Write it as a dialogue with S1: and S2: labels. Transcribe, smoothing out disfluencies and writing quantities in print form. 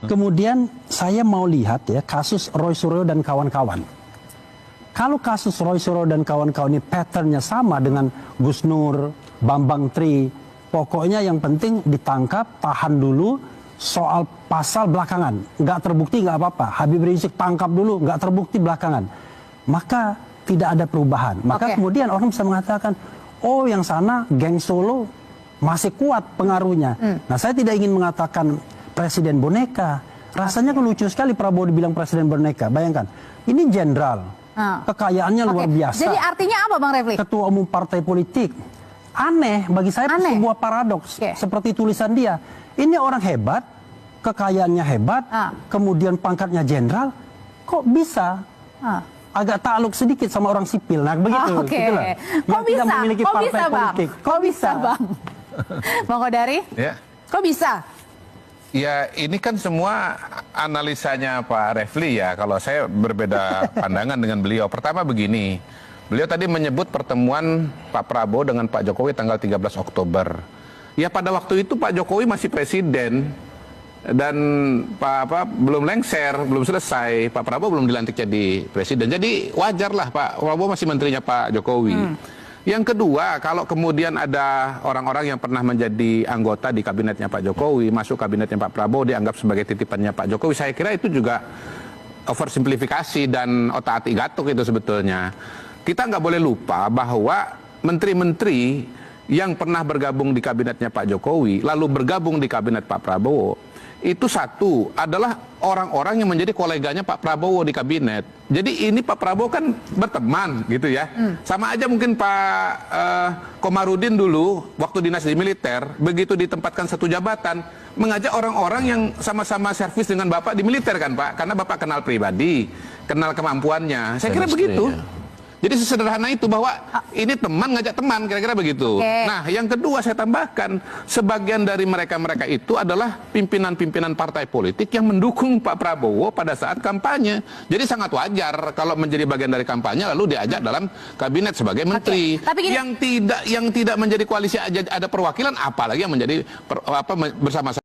S1: Kemudian saya mau lihat ya kasus Roy Suryo dan kawan-kawan. Kalau kasus Roy Suryo dan kawan-kawan ini patternnya sama dengan Gus Nur, Bambang Tri, pokoknya yang penting ditangkap, tahan dulu, soal pasal belakangan. Nggak terbukti nggak apa-apa. Habib Rizik tangkap dulu, nggak terbukti belakangan. Maka tidak ada perubahan. Maka kemudian orang bisa mengatakan, oh yang sana geng Solo masih kuat pengaruhnya. Nah saya tidak ingin mengatakan presiden boneka. Rasanya kan lucu sekali Prabowo dibilang presiden boneka. Bayangkan, ini jenderal, kekayaannya luar biasa.
S2: Jadi artinya apa Bang Refli?
S1: Ketua umum partai politik. Aneh, bagi saya itu sebuah paradoks. Seperti tulisan dia. Ini orang hebat, kekayaannya hebat, kemudian pangkatnya jenderal, kok bisa agak takluk sedikit sama orang sipil. Nah begitu. Gitulah.
S2: Kok bisa?
S1: Tidak memiliki partai politik.
S2: Kok bisa Bang? Bang Kodari?
S3: Ya.
S2: Kok bisa?
S3: Ya ini kan semua analisanya Pak Refli ya. Kalau saya berbeda pandangan dengan beliau. Pertama begini, beliau tadi menyebut pertemuan Pak Prabowo dengan Pak Jokowi tanggal 13 Oktober. Ya pada waktu itu Pak Jokowi masih presiden dan belum lengser, belum selesai. Pak Prabowo belum dilantik jadi presiden. Jadi wajarlah Pak Prabowo masih menterinya Pak Jokowi. Yang kedua, kalau kemudian ada orang-orang yang pernah menjadi anggota di kabinetnya Pak Jokowi, masuk kabinetnya Pak Prabowo, dianggap sebagai titipannya Pak Jokowi, saya kira itu juga oversimplifikasi dan otak-atik gatuk itu sebetulnya. Kita nggak boleh lupa bahwa menteri-menteri yang pernah bergabung di kabinetnya Pak Jokowi, lalu bergabung di kabinet Pak Prabowo, itu satu adalah orang-orang yang menjadi koleganya Pak Prabowo di kabinet. Jadi ini Pak Prabowo kan berteman gitu ya. Sama aja mungkin Pak Komarudin dulu waktu dinas di militer, begitu ditempatkan satu jabatan, mengajak orang-orang yang sama-sama servis dengan Bapak di militer kan Pak. Karena Bapak kenal pribadi, kenal kemampuannya. Saya kira begitu. Jadi sesederhana itu bahwa ini teman ngajak teman, kira-kira begitu. Nah, yang kedua saya tambahkan, sebagian dari mereka-mereka itu adalah pimpinan-pimpinan partai politik yang mendukung Pak Prabowo pada saat kampanye. Jadi sangat wajar kalau menjadi bagian dari kampanye lalu diajak dalam kabinet sebagai menteri. Tapi yang tidak menjadi koalisi ada perwakilan, apalagi yang menjadi bersama-sama